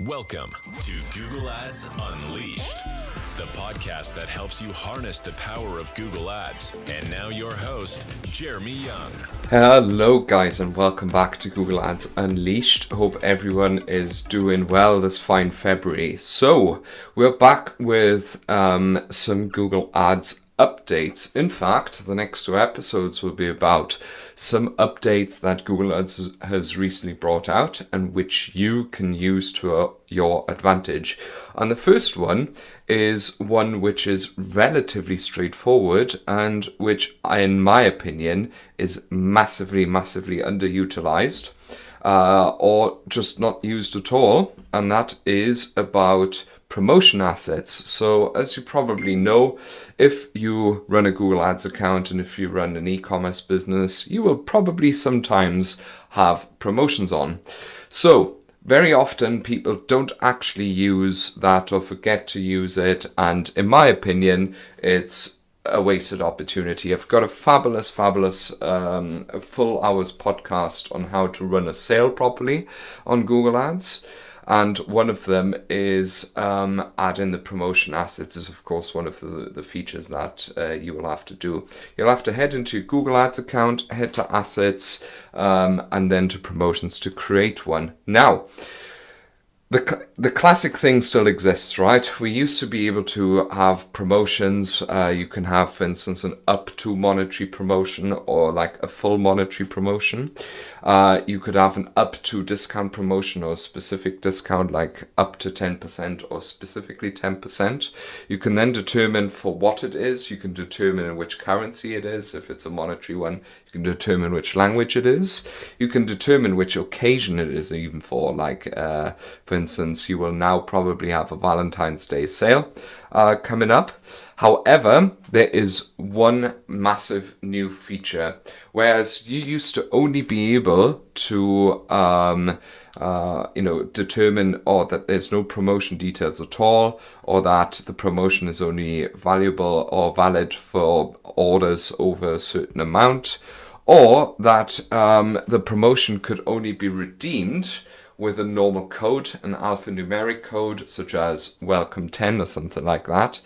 Welcome to Google Ads Unleashed, the podcast that helps you harness the power of Google Ads. And now your host, Jeremy Young. Hello guys, and welcome back to Google Ads Unleashed. Hope everyone is doing well this fine February. So we're back with some Google Ads updates. In fact, the next two episodes will be about some updates that Google Ads has recently brought out and which you can use to your advantage. And the first one is one which is relatively straightforward and which, in my opinion, is massively underutilized or just not used at all. And that is about promotion assets. So as you probably know, if you run a Google Ads account and if you run an e-commerce business, you will probably sometimes have promotions on. So very often people don't actually use that or forget to use it. And in my opinion, it's a wasted opportunity. I've got a fabulous full hours podcast on how to run a sale properly on Google Ads. And one of them is adding the promotion assets is, of course, one of the features that you will have to do. You'll have to head into your Google Ads account, head to assets, and then to promotions to create one. Now, the classic thing still exists, right? We used to be able to have promotions. You can have, for instance, an up to monetary promotion or like a full monetary promotion. You could have an up to discount promotion or a specific discount like up to 10% or specifically 10%. You can then determine for what it is. You can determine in which currency it is. If it's a monetary one, you can determine which language it is. You can determine which occasion it is even for. Like, for instance, you will now probably have a Valentine's Day sale coming up. However, there is one massive new feature. Whereas you used to only be able to determine that there's no promotion details at all, or that the promotion is only valuable or valid for orders over a certain amount, or that the promotion could only be redeemed with a normal code, an alphanumeric code, such as welcome 10 or something like that.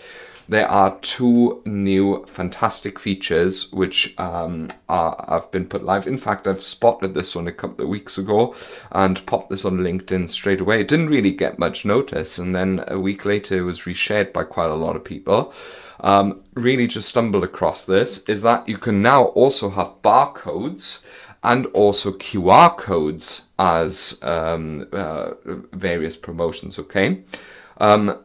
There are two new fantastic features which have been put live. In fact, I've spotted this one a couple of weeks ago and popped this on LinkedIn straight away. It didn't really get much notice, and then a week later it was reshared by quite a lot of people. Really just stumbled across this, is that you can now also have barcodes and also QR codes as various promotions, okay?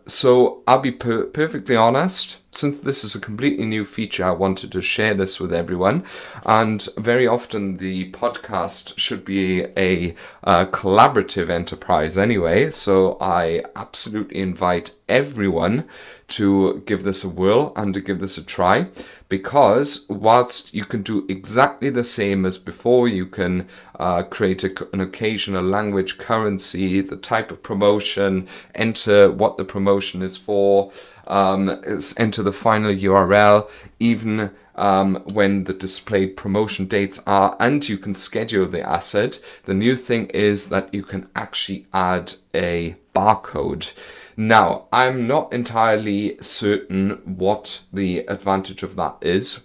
So I'll be perfectly honest, since this is a completely new feature, I wanted to share this with everyone. And very often the podcast should be a collaborative enterprise anyway. So I absolutely invite everyone to give this a whirl and to give this a try. Because whilst you can do exactly the same as before, you can create an occasional language, currency, the type of promotion, enter what the promotion is for, enter the final URL, even when the displayed promotion dates are, and you can schedule the asset. The new thing is that you can actually add a barcode. Now, I'm not entirely certain what the advantage of that is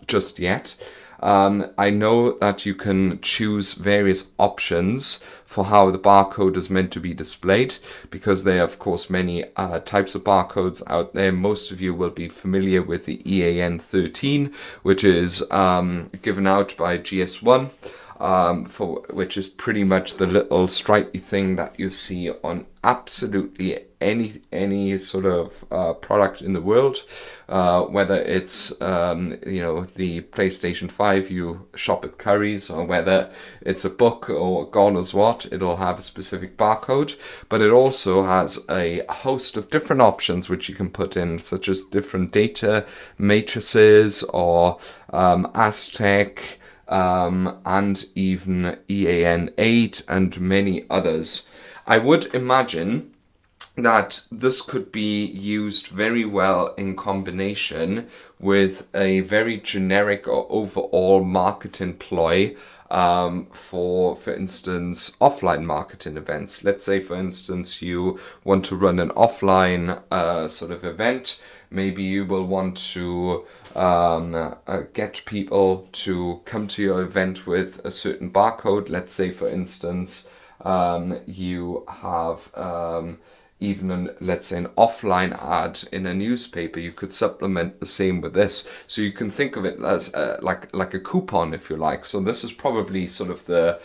just yet. I know that you can choose various options for how the barcode is meant to be displayed, because there are, of course, many types of barcodes out there. Most of you will be familiar with the EAN 13, which is given out by GS1. Which is pretty much the little stripy thing that you see on absolutely any sort of product in the world, whether it's the PlayStation 5 you shop at Curry's, or whether it's a book or God knows what, it'll have a specific barcode. But it also has a host of different options which you can put in, such as different data matrices or Aztec, and even EAN 8 and many others. I would imagine that this could be used very well in combination with a very generic or overall marketing ploy for instance, offline marketing events. Let's say, for instance, you want to run an offline sort of event. Maybe you will want to get people to come to your event with a certain barcode. Let's say, for instance, you have even let's say an offline ad in a newspaper. You could supplement the same with this, so you can think of it as like a coupon, if you like. So this is probably sort of the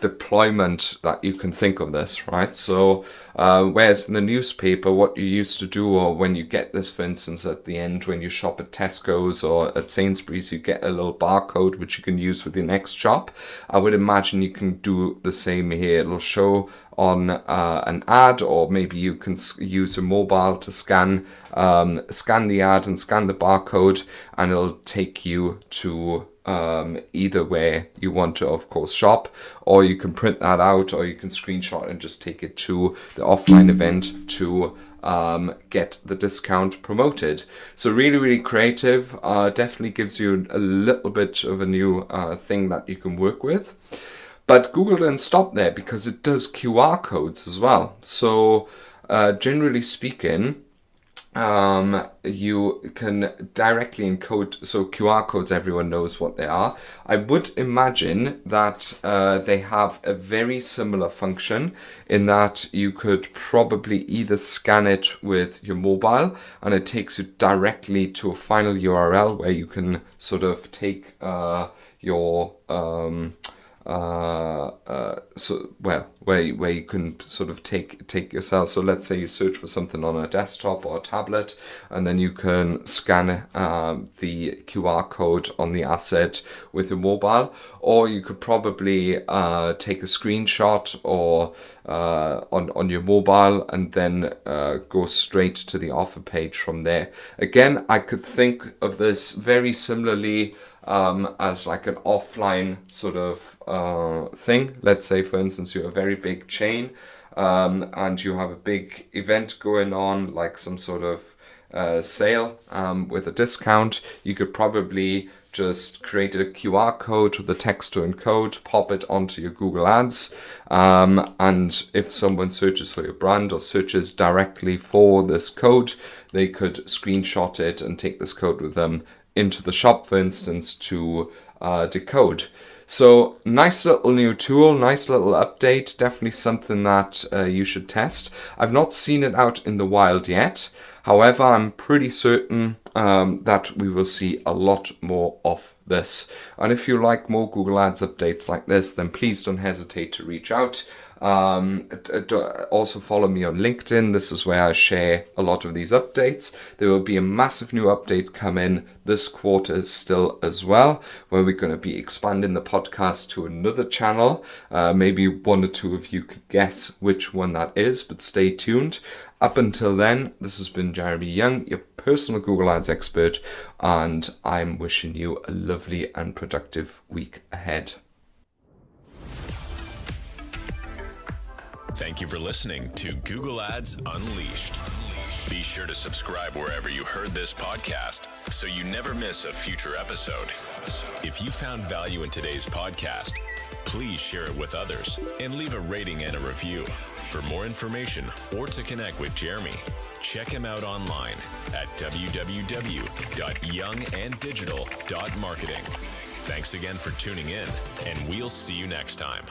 deployment that you can think of this, right? So whereas in the newspaper, what you used to do, or when you get this, for instance, at the end when you shop at Tesco's or at Sainsbury's, you get a little barcode which you can use with your next shop. I would imagine you can do the same here. It'll show on an ad, or maybe you can use a mobile to scan the ad and scan the barcode, and it'll take you to either where you want to, of course, shop, or you can print that out, or you can screenshot and just take it to the offline event to get the discount promoted. So really creative. Definitely gives you a little bit of a new thing that you can work with. But Google didn't stop there, because it does QR codes as well. So generally speaking, you can directly encode, so QR codes, everyone knows what they are. I would imagine that they have a very similar function, in that you could probably either scan it with your mobile and it takes you directly to a final URL where you can sort of take your where you can sort of take yourself. So let's say you search for something on a desktop or a tablet, and then you can scan the QR code on the asset with your mobile, or you could probably take a screenshot or on your mobile, and then go straight to the offer page from there. Again, I could think of this very similarly as like an offline sort of thing. Let's say, for instance, you're a very big chain and you have a big event going on, like some sort of sale with a discount. You could probably just create a QR code with the text to encode, pop it onto your Google Ads, and if someone searches for your brand or searches directly for this code, they could screenshot it and take this code with them into the shop, for instance, to decode. So nice little new tool, nice little update, definitely something that you should test. I've not seen it out in the wild yet. However, I'm pretty certain that we will see a lot more of this. And if you like more Google Ads updates like this, then please don't hesitate to reach out. Also follow me on LinkedIn. This is where I share a lot of these updates. There will be a massive new update come in this quarter still as well, where we're going to be expanding the podcast to another channel. Maybe one or two of you could guess which one that is, but stay tuned. Up until then, this has been Jeremy Young, your personal Google Ads expert, and I'm wishing you a lovely and productive week ahead. Thank you for listening to Google Ads Unleashed. Be sure to subscribe wherever you heard this podcast so you never miss a future episode. If you found value in today's podcast, please share it with others and leave a rating and a review. For more information or to connect with Jeremy, check him out online at www.younganddigital.marketing. Thanks again for tuning in, and we'll see you next time.